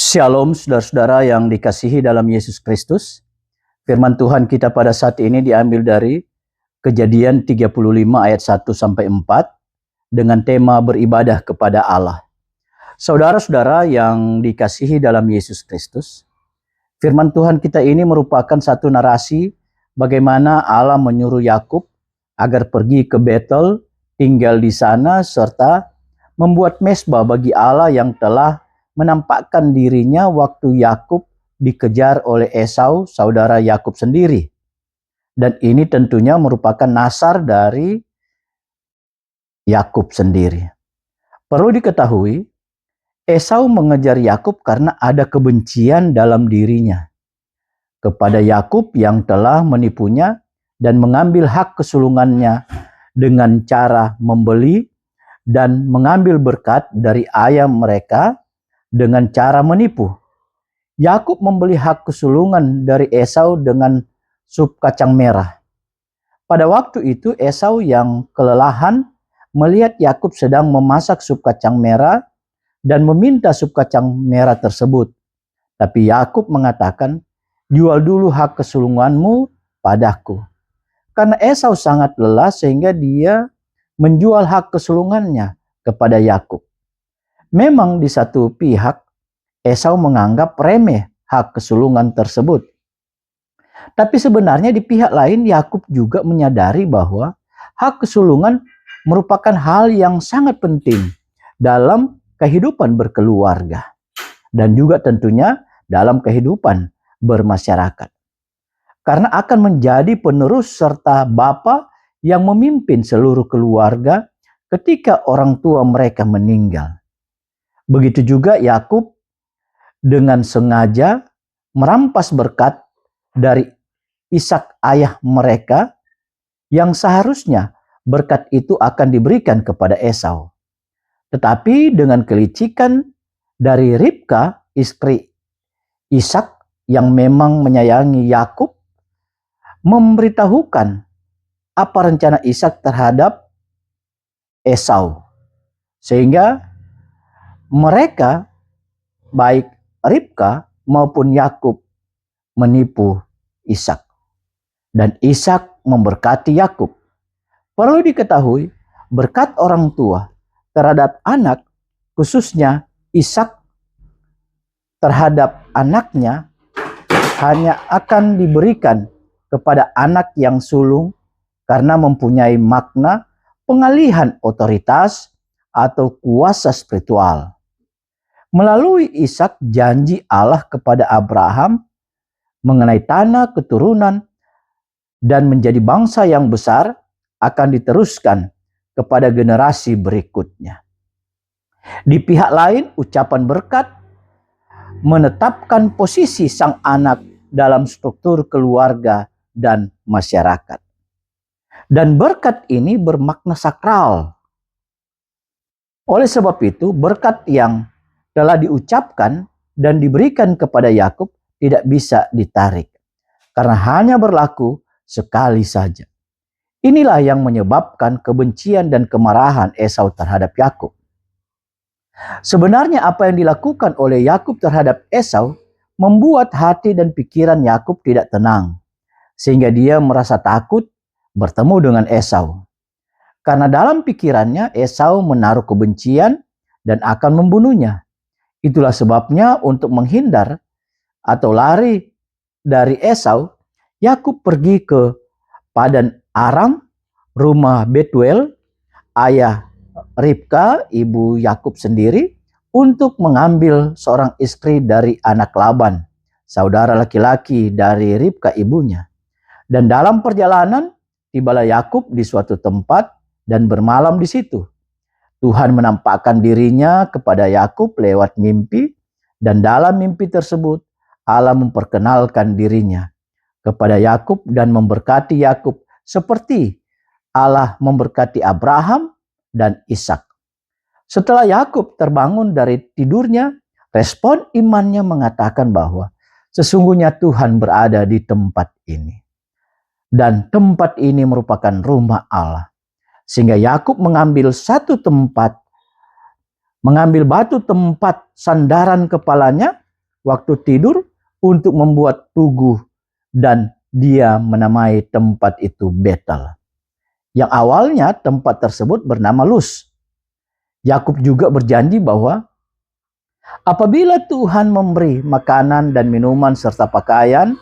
Shalom saudara-saudara yang dikasihi dalam Yesus Kristus. Firman Tuhan kita pada saat ini diambil dari Kejadian 35 ayat 1 sampai 4 dengan tema beribadah kepada Allah. Saudara-saudara yang dikasihi dalam Yesus Kristus, firman Tuhan kita ini merupakan satu narasi bagaimana Allah menyuruh Yakub agar pergi ke Betel, tinggal di sana serta membuat mezbah bagi Allah yang telah menampakkan dirinya waktu Yakub dikejar oleh Esau, saudara Yakub sendiri. Dan ini tentunya merupakan nasar dari Yakub sendiri. Perlu diketahui, Esau mengejar Yakub karena ada kebencian dalam dirinya kepada Yakub yang telah menipunya dan mengambil hak kesulungannya dengan cara membeli dan mengambil berkat dari ayah mereka dengan cara menipu. Yakub membeli hak kesulungan dari Esau dengan sup kacang merah. Pada waktu itu Esau yang kelelahan melihat Yakub sedang memasak sup kacang merah dan meminta sup kacang merah tersebut. Tapi Yakub mengatakan, "Jual dulu hak kesulunganmu padaku." Karena Esau sangat lelah sehingga dia menjual hak kesulungannya kepada Yakub. Memang di satu pihak Esau menganggap remeh hak kesulungan tersebut. Tapi sebenarnya di pihak lain Yakub juga menyadari bahwa hak kesulungan merupakan hal yang sangat penting dalam kehidupan berkeluarga dan juga tentunya dalam kehidupan bermasyarakat. Karena akan menjadi penerus serta bapa yang memimpin seluruh keluarga ketika orang tua mereka meninggal. Begitu juga Yakub dengan sengaja merampas berkat dari Ishak ayah mereka yang seharusnya berkat itu akan diberikan kepada Esau. Tetapi dengan kelicikan dari Ribka, istri Ishak yang memang menyayangi Yakub, memberitahukan apa rencana Ishak terhadap Esau. Sehingga mereka, baik Ribka maupun Yakub, menipu Ishak. Dan Ishak memberkati Yakub. Perlu diketahui, berkat orang tua terhadap anak, khususnya Ishak terhadap anaknya, hanya akan diberikan kepada anak yang sulung karena mempunyai makna pengalihan otoritas atau kuasa spiritual. Melalui Ishak, janji Allah kepada Abraham mengenai tanah keturunan dan menjadi bangsa yang besar akan diteruskan kepada generasi berikutnya. Di pihak lain, ucapan berkat menetapkan posisi sang anak dalam struktur keluarga dan masyarakat. Dan berkat ini bermakna sakral. Oleh sebab itu, berkat yang telah diucapkan dan diberikan kepada Yakub tidak bisa ditarik, karena hanya berlaku sekali saja. Inilah yang menyebabkan kebencian dan kemarahan Esau terhadap Yakub. Sebenarnya apa yang dilakukan oleh Yakub terhadap Esau membuat hati dan pikiran Yakub tidak tenang, sehingga dia merasa takut bertemu dengan Esau. Karena dalam pikirannya Esau menaruh kebencian dan akan membunuhnya. Itulah sebabnya untuk menghindar atau lari dari Esau, Yakub pergi ke Padan Aram, rumah Betuel, ayah Ribka, ibu Yakub sendiri, untuk mengambil seorang istri dari anak Laban, saudara laki-laki dari Ribka ibunya. Dan dalam perjalanan, tibalah Yakub di suatu tempat dan bermalam di situ. Tuhan menampakkan dirinya kepada Yakub lewat mimpi, dan dalam mimpi tersebut Allah memperkenalkan dirinya kepada Yakub dan memberkati Yakub seperti Allah memberkati Abraham dan Ishak. Setelah Yakub terbangun dari tidurnya, respon imannya mengatakan bahwa sesungguhnya Tuhan berada di tempat ini. Dan tempat ini merupakan rumah Allah. Sehingga Yakub mengambil mengambil batu tempat sandaran kepalanya waktu tidur untuk membuat tugu, dan dia menamai tempat itu Betel. Yang awalnya tempat tersebut bernama Luz. Yakub juga berjanji bahwa apabila Tuhan memberi makanan dan minuman serta pakaian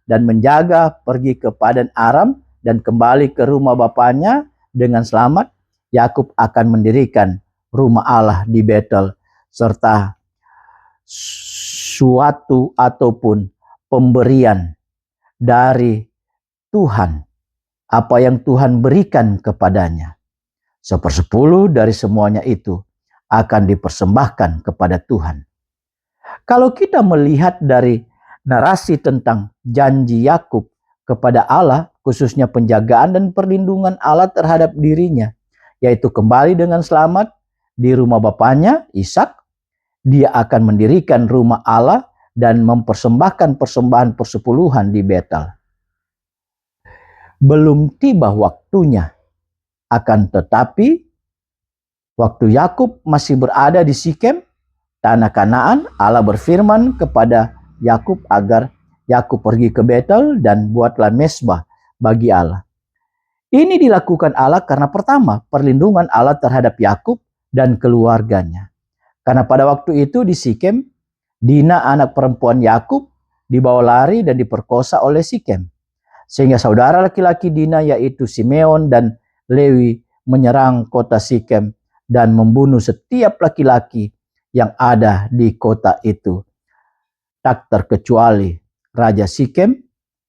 dan menjaga pergi ke Padan Aram dan kembali ke rumah bapaknya dengan selamat, Yakub akan mendirikan rumah Allah di Betel serta suatu ataupun pemberian dari Tuhan, apa yang Tuhan berikan kepadanya. 1/10 dari semuanya itu akan dipersembahkan kepada Tuhan. Kalau kita melihat dari narasi tentang janji Yakub kepada Allah, khususnya penjagaan dan perlindungan Allah terhadap dirinya, yaitu kembali dengan selamat di rumah bapaknya, Ishak, dia akan mendirikan rumah Allah dan mempersembahkan persembahan persepuluhan di Betel. Belum tiba waktunya, akan tetapi waktu Yakub masih berada di Sikem, tanah Kanaan, Allah berfirman kepada Yakub agar Yakub pergi ke Betel dan buatlah mesbah bagi Allah. Ini dilakukan Allah karena pertama, perlindungan Allah terhadap Yakub dan keluarganya. Karena pada waktu itu di Sikem, Dina anak perempuan Yakub dibawa lari dan diperkosa oleh Sikem. Sehingga saudara laki-laki Dina yaitu Simeon dan Lewi menyerang kota Sikem dan membunuh setiap laki-laki yang ada di kota itu, tak terkecuali Raja Sikem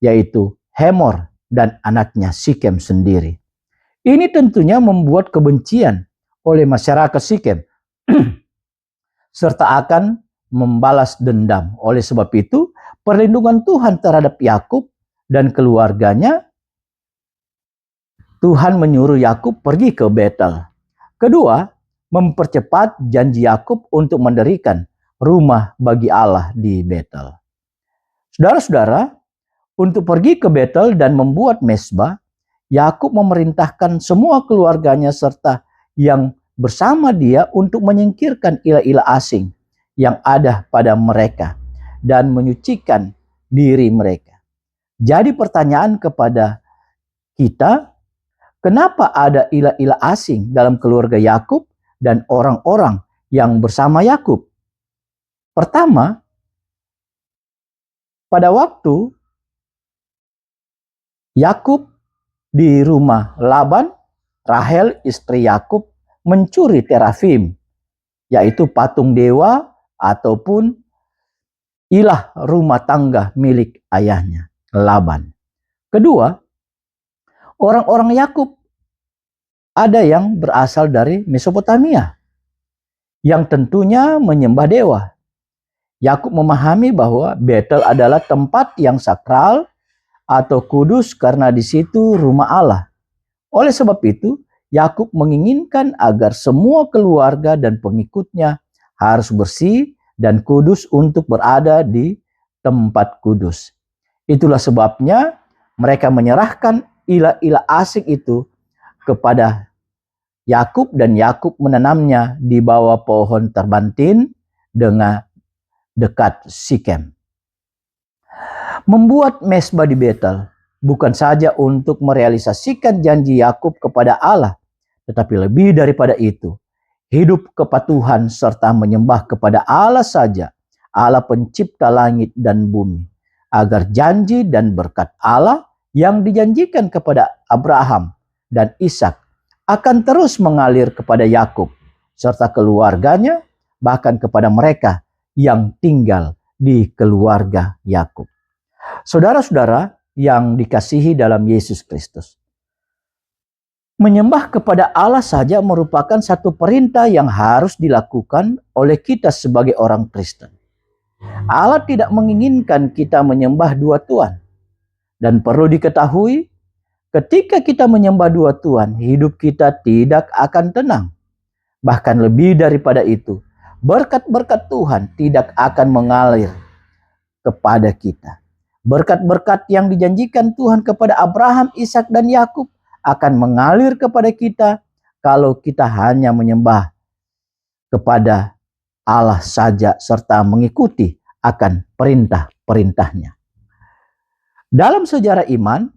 yaitu Hemor dan anaknya Sikem sendiri. Ini tentunya membuat kebencian oleh masyarakat Sikem serta akan membalas dendam. Oleh sebab itu, perlindungan Tuhan terhadap Yakub dan keluarganya, Tuhan menyuruh Yakub pergi ke Betel. Kedua, mempercepat janji Yakub untuk mendirikan rumah bagi Allah di Betel. Saudara-saudara, untuk pergi ke Betel dan membuat mesbah, Yakub memerintahkan semua keluarganya serta yang bersama dia untuk menyingkirkan ilah-ilah asing yang ada pada mereka dan menyucikan diri mereka. Jadi pertanyaan kepada kita, kenapa ada ilah-ilah asing dalam keluarga Yakub dan orang-orang yang bersama Yakub? Pertama, pada waktu Yakub di rumah Laban, Rahel istri Yakub mencuri terafim, yaitu patung dewa ataupun ilah rumah tangga milik ayahnya, Laban. Kedua, orang-orang Yakub ada yang berasal dari Mesopotamia, yang tentunya menyembah dewa. Yakub memahami bahwa Betel adalah tempat yang sakral atau kudus karena di situ rumah Allah. Oleh sebab itu, Yakub menginginkan agar semua keluarga dan pengikutnya harus bersih dan kudus untuk berada di tempat kudus. Itulah sebabnya mereka menyerahkan ilah-ilah asing itu kepada Yakub dan Yakub menanamnya di bawah pohon terbantin dengan dekat Sikem. Membuat mesbah di Betel bukan saja untuk merealisasikan janji Yakub kepada Allah, tetapi lebih daripada itu, hidup kepatuhan serta menyembah kepada Allah saja, Allah pencipta langit dan bumi, agar janji dan berkat Allah yang dijanjikan kepada Abraham dan Ishak akan terus mengalir kepada Yakub serta keluarganya, bahkan kepada mereka yang tinggal di keluarga Yakub. Saudara-saudara yang dikasihi dalam Yesus Kristus, menyembah kepada Allah saja merupakan satu perintah yang harus dilakukan oleh kita sebagai orang Kristen. Allah tidak menginginkan kita menyembah dua Tuhan. Dan perlu diketahui, ketika kita menyembah dua Tuhan, hidup kita tidak akan tenang. Bahkan lebih daripada itu, berkat-berkat Tuhan tidak akan mengalir kepada kita. Berkat-berkat yang dijanjikan Tuhan kepada Abraham, Ishak, dan Yakub akan mengalir kepada kita kalau kita hanya menyembah kepada Allah saja serta mengikuti akan perintah-perintahnya. Dalam sejarah iman,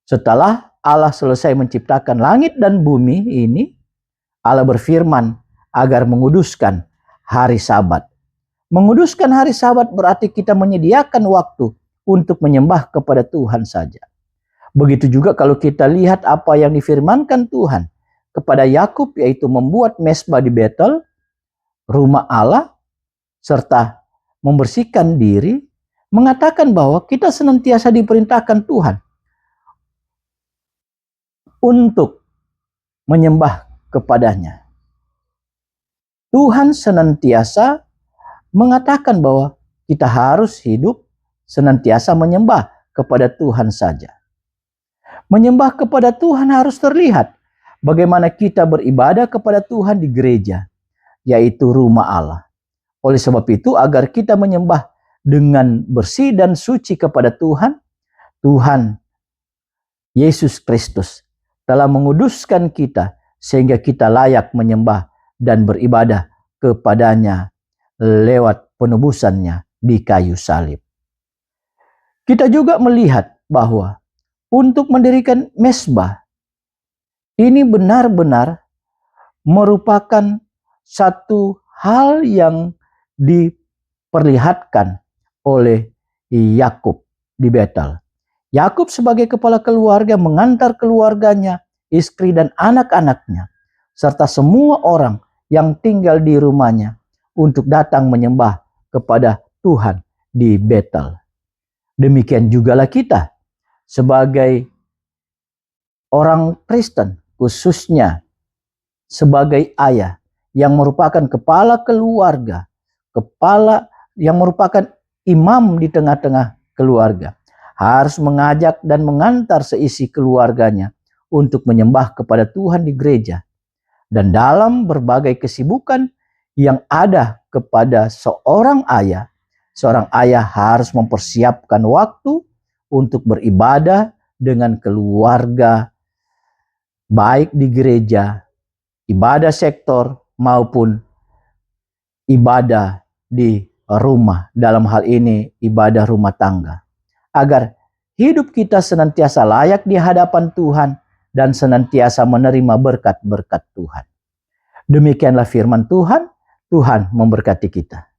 setelah Allah selesai menciptakan langit dan bumi ini, Allah berfirman agar menguduskan hari Sabat. Menguduskan hari Sabat berarti kita menyediakan waktu untuk menyembah kepada Tuhan saja. Begitu juga kalau kita lihat apa yang difirmankan Tuhan kepada Yakub, yaitu membuat mezbah di Betel, rumah Allah, serta membersihkan diri, mengatakan bahwa kita senantiasa diperintahkan Tuhan untuk menyembah kepadanya. Tuhan senantiasa mengatakan bahwa kita harus hidup senantiasa menyembah kepada Tuhan saja. Menyembah kepada Tuhan harus terlihat bagaimana kita beribadah kepada Tuhan di gereja, yaitu rumah Allah. Oleh sebab itu, agar kita menyembah dengan bersih dan suci kepada Tuhan, Tuhan Yesus Kristus telah menguduskan kita sehingga kita layak menyembah dan beribadah kepadanya lewat penebusannya di kayu salib. Kita juga melihat bahwa untuk mendirikan mezbah ini benar-benar merupakan satu hal yang diperlihatkan oleh Yakub di Betel. Yakub sebagai kepala keluarga mengantar keluarganya, istri dan anak-anaknya, serta semua orang yang tinggal di rumahnya untuk datang menyembah kepada Tuhan di Betel. Demikian jugalah kita sebagai orang Kristen, khususnya sebagai ayah yang merupakan kepala keluarga, kepala yang merupakan imam di tengah-tengah keluarga, harus mengajak dan mengantar seisi keluarganya untuk menyembah kepada Tuhan di gereja. Dan dalam berbagai kesibukan yang ada kepada seorang ayah harus mempersiapkan waktu untuk beribadah dengan keluarga, baik di gereja, ibadah sektor, maupun ibadah di rumah, dalam hal ini ibadah rumah tangga, agar hidup kita senantiasa layak di hadapan Tuhan dan senantiasa menerima berkat-berkat Tuhan. Demikianlah firman Tuhan. Tuhan memberkati kita.